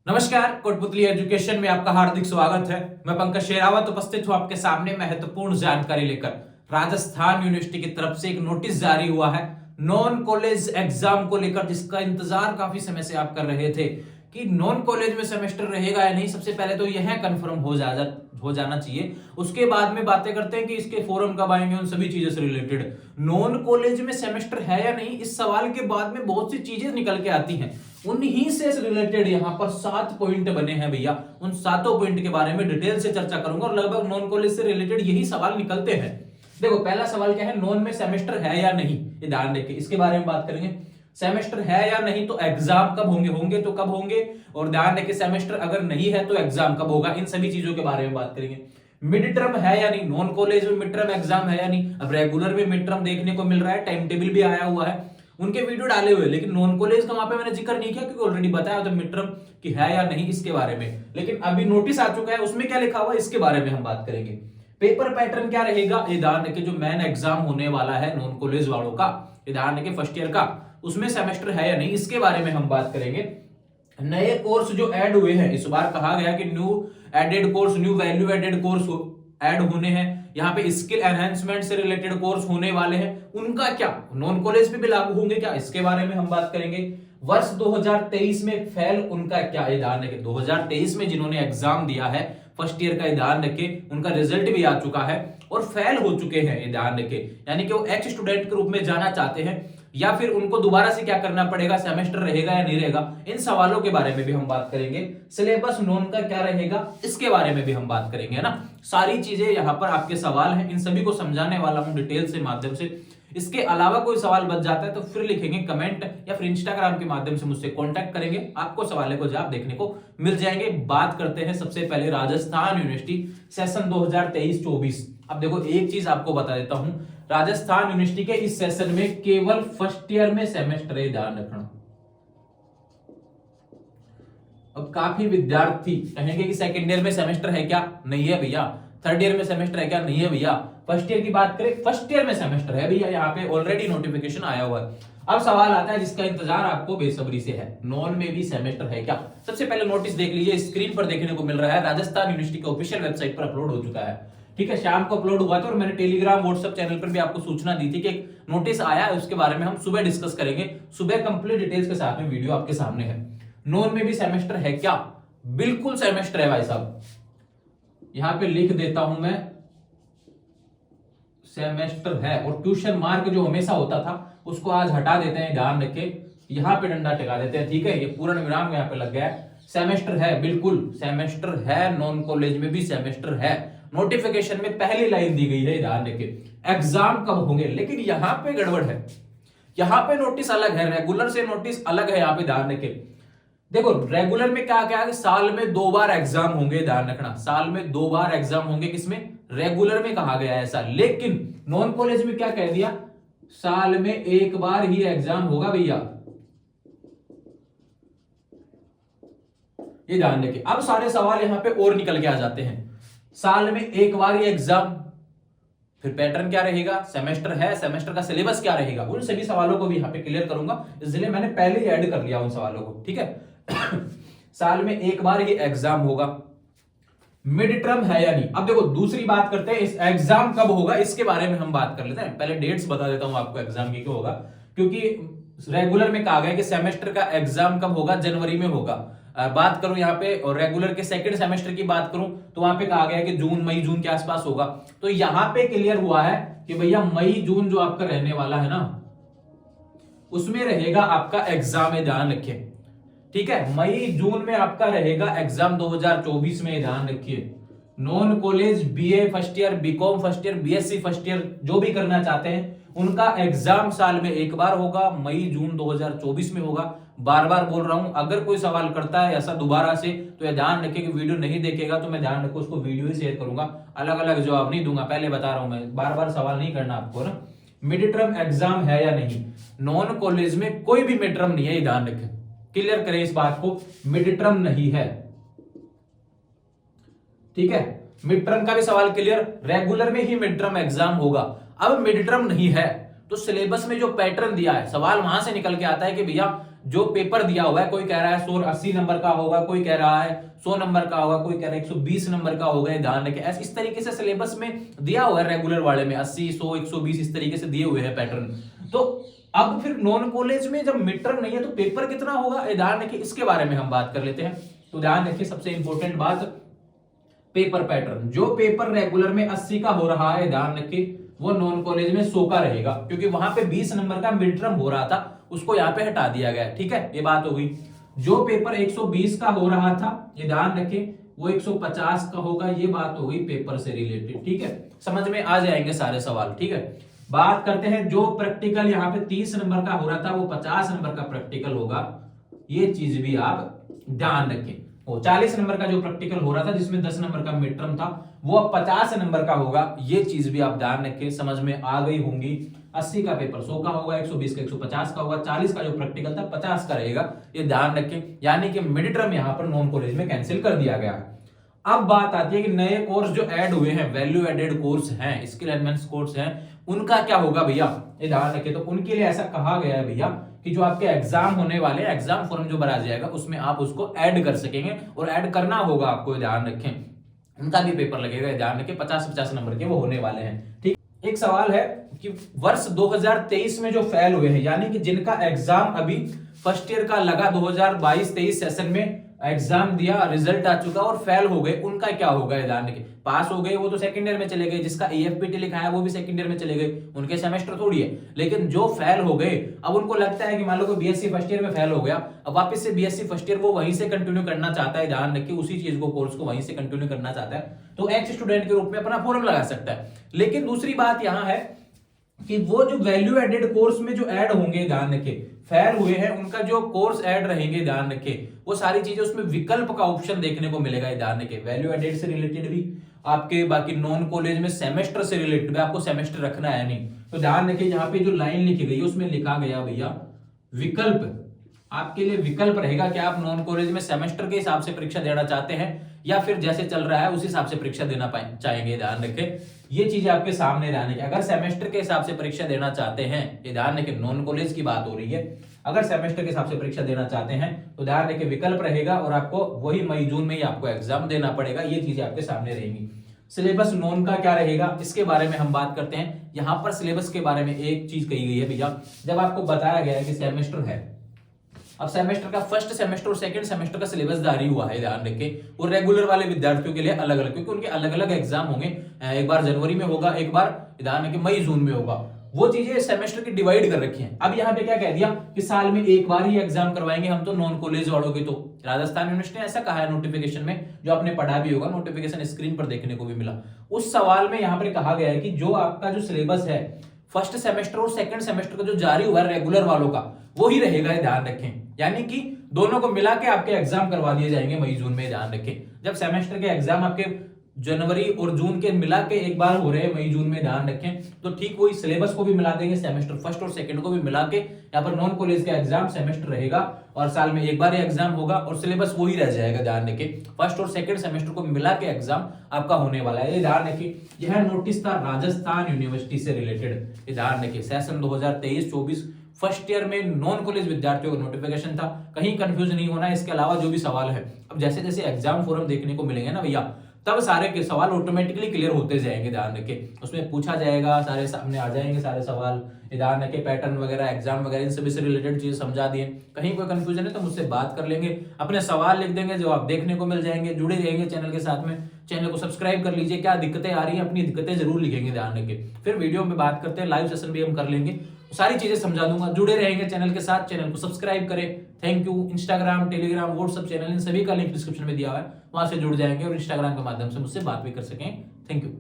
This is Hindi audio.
नमस्कार, कोटपुतली एजुकेशन में आपका हार्दिक स्वागत है। मैं पंकज शेरावत उपस्थित हूं आपके सामने महत्वपूर्ण जानकारी लेकर। राजस्थान यूनिवर्सिटी की तरफ से एक नोटिस जारी हुआ है नॉन कॉलेज एग्जाम को लेकर, जिसका इंतजार काफी समय से आप कर रहे थे कि नॉन कॉलेज में सेमेस्टर रहेगा या नहीं। सबसे पहले तो यह कंफर्म हो जाना चाहिए, उसके बाद में बातें करते हैं कि इसके फॉर्म कब आएंगे, उन सभी चीजों से रिलेटेड। नॉन कॉलेज में सेमेस्टर है या नहीं, इस सवाल के बाद में बहुत सी चीजें निकल के आती हैं। उन्हीं से रिलेटेड यहाँ पर 7 पॉइंट बने हैं भैया। उन 7 पॉइंट के बारे में डिटेल से चर्चा करूंगा और लगभग नॉन कॉलेज से रिलेटेड यही सवाल निकलते हैं। देखो, पहला सवाल क्या है, नॉन में सेमेस्टर है या नहीं, ये ध्यान रखिए, इसके बारे में बात करेंगे। सेमेस्टर है या नहीं तो एग्जाम कब होंगे तो कब होंगे, और ध्यान रखिए सेमेस्टर अगर नहीं है तो एग्जाम कब होगा, इन सभी चीजों के बारे में बात करेंगे। मिड टर्म है या नहीं, नॉन कॉलेज में मिड टर्म एग्जाम है या नहीं। अब रेगुलर में मिड टर्म देखने को मिल रहा है, टाइम टेबल भी आया हुआ है, उनके वीडियो डाले हुए, लेकिन नॉन कॉलेज का वहां पे मैंने जिक्र नहीं किया क्योंकि ऑलरेडी बताया था मिड टर्म की है या नहीं इसके बारे में। लेकिन अभी नोटिस आ चुका है, उसमें क्या लिखा हुआ है इसके बारे में हम बात करेंगे। पेपर पैटर्न क्या रहेगा, ये ध्यान रखिए, जो मेन एग्जाम होने वाला है नॉन कॉलेज वालों का, ये ध्यान रखिए फर्स्ट ईयर का, उसमें सेमेस्टर है या नहीं इसके बारे में हम बात करेंगे। नए कोर्स जो ऐड हुए हैं, इस बार कहा गया कि new added course, new value added course add होने हैं, यहाँ पे स्किल एनहेंसमेंट से रिलेटेड कोर्स होने वाले हैं, उनका क्या नॉन कॉलेज पे भी लागू होंगे क्या, इसके बारे में हम बात करेंगे। वर्ष 2023 में फेल उनका क्या, ये ध्यान रखें, 2023 में जिन्होंने एग्जाम दिया है फर्स्ट ईयर का, ये ध्यान रखें, उनका रिजल्ट भी आ चुका है और फेल हो चुके हैं, ये ध्यान रखें, यानी कि वो एक्स स्टूडेंट के रूप में जाना चाहते हैं, या फिर उनको दोबारा से क्या करना पड़ेगा, सेमेस्टर रहेगा या नहीं रहेगा, इन सवालों के बारे में भी हम बात करेंगे। सिलेबस नॉन का क्या रहेगा, इसके बारे में भी हम बात करेंगे, है ना। सारी चीजें यहाँ पर आपके सवाल हैं, इन सभी को समझाने वाला हूं डिटेल से माध्यम से। इसके अलावा कोई सवाल बच जाता है तो फिर लिखेंगे कमेंट या फिर इंस्टाग्राम के माध्यम से मुझसे कांटेक्ट करेंगे, आपको सवाल को जवाब देखने को मिल जाएंगे। बात करते हैं सबसे पहले राजस्थान यूनिवर्सिटी सेशन 2023-24। अब देखो, एक चीज आपको बता देता हूं, राजस्थान यूनिवर्सिटी के इस सेशन में केवल फर्स्ट ईयर में सेमेस्टर है, ध्यान रखना। अब काफी विद्यार्थी कहेंगे कि सेकंड ईयर में सेमेस्टर है क्या, नहीं है भैया। थर्ड ईयर में सेमेस्टर है क्या, नहीं है भैया। फर्स्ट ईयर की बात करें, फर्स्ट ईयर में सेमेस्टर है भैया, यहाँ पे ऑलरेडी नोटिफिकेशन आया हुआ है। अब सवाल आता है जिसका इंतजार आपको बेसब्री से है, नॉन में भी सेमेस्टर है क्या। सबसे पहले नोटिस देख लीजिए, स्क्रीन पर देखने को मिल रहा है, राजस्थान यूनिवर्सिटी का ऑफिशियल वेबसाइट पर अपलोड हो चुका है, ठीक है। शाम को अपलोड हुआ था और मैंने टेलीग्राम व्हाट्सएप चैनल पर भी आपको सूचना दी थी कि एक नोटिस आया है, उसके बारे में हम सुबह डिस्कस करेंगे। सुबह कंप्लीट डिटेल्स के साथ में वीडियो आपके सामने है। नॉन में भी सेमेस्टर है क्या, बिल्कुल सेमेस्टर है भाई साहब, यहां पे लिख देता हूं मैं, सेमेस्टर है। और ट्यूशन मार्क जो हमेशा होता था उसको आज हटा देते हैं, ध्यान रखें, यहां पे डंडा टिका देते हैं, ठीक है। ये पूर्ण विराम यहां पे लग गया है, सेमेस्टर है, बिल्कुल सेमेस्टर है, नॉन कॉलेज में भी सेमेस्टर है। नोटिफिकेशन में पहली लाइन दी गई है, ध्यान रखें, एग्जाम कब होंगे। लेकिन यहां पे गड़बड़ है, यहां पे नोटिस अलग है, रेगुलर से नोटिस अलग है, यहां पे ध्यान रखें। देखो, रेगुलर में क्या क्या है, साल में 2 बार एग्जाम होंगे, ध्यान रखना, साल में 2 बार एग्जाम होंगे, किसमें, रेगुलर में कहा गया है ऐसा। लेकिन नॉन कॉलेज में क्या कह दिया, साल में 1 बार ही एग्जाम होगा भैया, ये ध्यान रखिए। अब सारे सवाल यहां पे और निकल के आ जाते हैं, साल में 1 बार ही एग्जाम, फिर पैटर्न क्या रहेगा, सेमेस्टर है, सेमेस्टर का सिलेबस क्या रहेगा, उन सभी सवालों को भी यहां पे क्लियर करूंगा, इसलिए मैंने पहले ही ऐड कर लिया उन सवालों को, ठीक है। साल में 1 बार ये एग्जाम होगा, मिड टर्म है या नहीं। अब देखो, दूसरी बात करते हैं, इस एग्जाम कब होगा इसके बारे में हम बात कर लेते हैं। पहले डेट्स बता देता हूं आपको एग्जाम की क्यों होगा, क्योंकि रेगुलर में कहा गया कि सेमेस्टर का एग्जाम कब होगा, जनवरी में होगा। बात करूं यहाँ पे, और रेगुलर के सेकंड सेमेस्टर की बात करूं तो वहां पे कहा गया है कि जून के आसपास होगा। तो यहां पे क्लियर हुआ है कि भैया मई जून जो आपका रहने वाला है ना, उसमें रहेगा आपका एग्जाम, है ध्यान रखिए, ठीक है। मई जून में आपका रहेगा एग्जाम 2024 में, ध्यान रखिए। Non college BA first year, BCom first year, BSc first year जो भी करना चाहते हैं, उनका एग्जाम साल में 1 बार होगा, मई जून 2024 में होगा। बार बार बोल रहा हूं, अगर कोई सवाल करता है ऐसा दोबारा से तो ये ध्यान रखिए कि वीडियो नहीं देखेगा तो मैं ध्यान रखो उसको वीडियो ही शेयर करूंगा, अलग अलग जवाब नहीं दूंगा, पहले बता रहा हूं मैं, बार बार सवाल नहीं करना आपको ना। मिड टर्म एग्जाम है या नहीं, नॉन कॉलेज में कोई भी मिड टर्म नहीं है, ये ध्यान रखें, क्लियर करें इस बात को, मिड टर्म नहीं है, ठीक है। मिड टर्म का भी सवाल क्लियर, रेगुलर में ही मिड टर्म एग्जाम होगा। अब मिड टर्म नहीं है तो सिलेबस में जो पैटर्न दिया है, सवाल वहां से निकल के आता है कि भैया जो पेपर दिया हुआ है, कोई कह रहा है 180 नंबर का होगा, कोई कह रहा है 100 नंबर का होगा, कोई कह रहा है 120 नंबर का होगा, ध्यान रखें। ऐसे इस तरीके से सिलेबस में दिया हुआ है रेगुलर वाले में 80, 100, 120 इस तरीके से दिए हुए हैं पैटर्न। तो अब फिर नॉन कॉलेज में जब मिड टर्म नहीं है तो पेपर कितना होगा, ध्यान रखिए, इसके बारे में हम बात कर लेते हैं। तो ध्यान रखिए, सबसे इंपॉर्टेंट बात, पेपर पैटर्न, जो पेपर रेगुलर में 80 का हो रहा है, ध्यान रखिए, वो नॉन कॉलेज में 100 का रहेगा, क्योंकि वहां पे 20 नंबर का मिड टर्म हो रहा था, उसको यहाँ पे हटा दिया गया। ठीक है, ये बात हो गई। जो पेपर 120 का हो रहा था, ये ध्यान रखें, वो 150 का होगा, ये बात हो गई पेपर से रिलेटेड। ठीक है, समझ में आ जाएंगे सारे सवाल। ठीक है, बात करते हैं जो प्रैक्टिकल यहाँ पे 30 नंबर का हो रहा था, वो 50 नंबर का प्रैक्टिकल होगा, ये चीज भी आप ध्यान रखें। वो 40 नंबर का जो प्रैक्टिकल हो रहा था जिसमें 10 नंबर का मिड टर्म था, वो अब 50 नंबर का होगा, ये चीज भी आप ध्यान रखें, समझ में आ गई होंगी। 80 का पेपर 100 का होगा, 120 का 150 का होगा, 40 का जो प्रैक्टिकल था 50 का रहेगा, ये ध्यान रखें। यानी कि मिड टर्म यहां पर नॉन कॉलेज में कैंसिल कर दिया गया है। अब बात आती है कि नए कोर्स जो ऐड हुए हैं, वैल्यू एडेड कोर्स हैं, स्किल एनहांसमेंट कोर्स हैं, उनका क्या होगा भैया, ये ध्यान रखें। तो उनके लिए ऐसा कहा गया है भैया कि जो आपके एग्जाम होने वाले, एग्जाम फॉर्म जो भरा जाएगा उसमें आप उसको ऐड कर सकेंगे, और ऐड करना होगा आपको, ध्यान रखें। उनका भी पेपर लगेगा, ध्यान रखें, 50-50 नंबर के वो होने वाले हैं। ठीक, एक सवाल है कि वर्ष 2023 में जो फेल हुए हैं, यानी कि जिनका एग्जाम अभी फर्स्ट ईयर का लगा 2022-23 सेशन में एग्जाम दिया, रिजल्ट आ चुका और फेल हो गए, उनका क्या होगा, ध्यान रखिए। पास हो गए वो तो सेकंड ईयर में चले गए, जिसका EFPT लिखा है वो भी सेकंड ईयर में चले गए, उनके सेमेस्टर थोड़ी है। लेकिन जो फेल हो गए, अब उनको लगता है कि मान लो कोई BSc फर्स्ट ईयर में फेल हो गया, अब वापस से BSc फर्स्ट ईयर वो वहीं से कंटिन्यू करना चाहता है, ध्यान रखिए, उसी चीज को, कोर्स को वहीं से कंटिन्यू करना चाहता है, तो एक्स स्टूडेंट के रूप में अपना फॉर्म लगा सकता है। लेकिन दूसरी बात यहां है कि वो जो वैल्यू एडेड कोर्स में जो ऐड होंगे, ध्यान रखें, फेल हुए हैं उनका जो कोर्स ऐड रहेंगे, ध्यान रखें, वो सारी चीजें उसमें विकल्प का ऑप्शन देखने को मिलेगा, ध्यान रखें। वैल्यू एडेड से रिलेटेड भी आपके, बाकी नॉन कॉलेज में सेमेस्टर से रिलेटेड भी आपको सेमेस्टर रखना है नहीं, तो ध्यान रखिए, यहाँ पे जो लाइन लिखी गई है उसमें लिखा गया भैया विकल्प, आपके लिए विकल्प रहेगा कि आप नॉन कॉलेज में सेमेस्टर के हिसाब से परीक्षा देना चाहते हैं या फिर जैसे चल रहा है उस हिसाब से परीक्षा देना चाहेंगे, ध्यान रखें। ये चीजें आपके सामने ध्यान रखें। अगर सेमेस्टर के हिसाब से परीक्षा देना चाहते हैं, ये ध्यान रखें, नॉन कॉलेज की बात हो रही है, अगर सेमेस्टर के हिसाब से परीक्षा देना चाहते हैं तो ध्यान रखें विकल्प रहेगा, और आपको वही मई जून में ही आपको एग्जाम देना पड़ेगा, ये चीजें आपके सामने रहेंगी। सिलेबस नॉन का क्या रहेगा, इसके बारे में हम बात करते हैं। यहां पर सिलेबस के बारे में एक चीज कही गई है भैया, जब आपको बताया गया है कि सेमेस्टर है, अब सेमेस्टर का फर्स्ट सेमेस्टर और सेकंड सेमेस्टर का सिलेबस जारी हुआ है, ध्यान रखें, और रेगुलर वाले विद्यार्थियों के लिए अलग अलग, क्योंकि उनके अलग अलग एग्जाम होंगे, एक बार जनवरी में होगा, एक बार ध्यान रखें मई जून में होगा, वो चीजें सेमेस्टर की डिवाइड कर रखी हैं। अब यहाँ पे क्या कह दिया कि साल में एक बार ही एग्जाम करवाएंगे हम तो नॉन कॉलेज वालों के, तो राजस्थान यूनिवर्सिटी ने ऐसा कहा है नोटिफिकेशन में, जो आपने पढ़ा भी होगा, नोटिफिकेशन स्क्रीन पर देखने को भी मिला। उस सवाल में यहाँ पर कहा गया है कि जो आपका जो सिलेबस है फर्स्ट सेमेस्टर और सेकंड सेमेस्टर का जो जारी हुआ है रेगुलर वालों का, वो ही रहेगा, ध्यान रखें। यानी कि दोनों को मिला के आपके एग्जाम करवा दिए जाएंगे मई जून में, ध्यान रखें। जब सेमेस्टर के एग्जाम आपके जनवरी और जून के मिला के एक बार हो रहे हैं मई जून में, ध्यान रखें, तो ठीक वही सिलेबस को भी मिला देंगे, सेमेस्टर फर्स्ट और सेकंड को भी मिला के यहाँ पर नॉन कॉलेज का एग्जाम सेमेस्टर रहेगा, और साल में एक बार ही एग्जाम होगा, और सिलेबस वही रह जाएगा, ध्यान रखें। फर्स्ट और सेकंड सेमेस्टर को मिला के एग्जाम आपका होने वाला है, ये ध्यान रखिए। यह नोटिस था राजस्थान यूनिवर्सिटी से रिलेटेड, ये ध्यान रखिए, सेशन 2023-24 फर्स्ट ईयर में नॉन कॉलेज विद्यार्थियों का नोटिफिकेशन था, कहीं कंफ्यूज नहीं होना। इसके अलावा जो भी सवाल है, अब जैसे जैसे एग्जाम फॉर्म देखने को मिलेंगे ना भैया, तब सारे के सवाल ऑटोमेटिकली क्लियर होते जाएंगे, ध्यान रखें, उसमें पूछा जाएगा, सारे सामने आ जाएंगे सारे सवाल, ध्यान रखें। पैटर्न वगैरह, एग्जाम वगैरह, इन सभी से रिलेटेड चीजें समझा दिए। कहीं कोई कंफ्यूजन है तो मुझसे बात कर लेंगे, अपने सवाल लिख देंगे, जवाब देखने को मिल जाएंगे। जुड़े रहेंगे चैनल के साथ में, चैनल को सब्सक्राइब कर लीजिए। क्या दिक्कतें आ रही हैं, अपनी दिक्कतें जरूर लिखेंगे, ध्यान रखें। फिर वीडियो में बात करते हैं, लाइव सेशन भी हम कर लेंगे, सारी चीजें समझा दूंगा। जुड़े रहेंगे चैनल के साथ, चैनल को सब्सक्राइब करें। Thank you. Instagram, Telegram, WhatsApp channel, इन सभी का लिंक डिस्क्रिप्शन में दिया हुआ है, वहां से जुड़ जाएंगे और इंस्टाग्राम के माध्यम से मुझसे बात भी कर सकें। Thank you.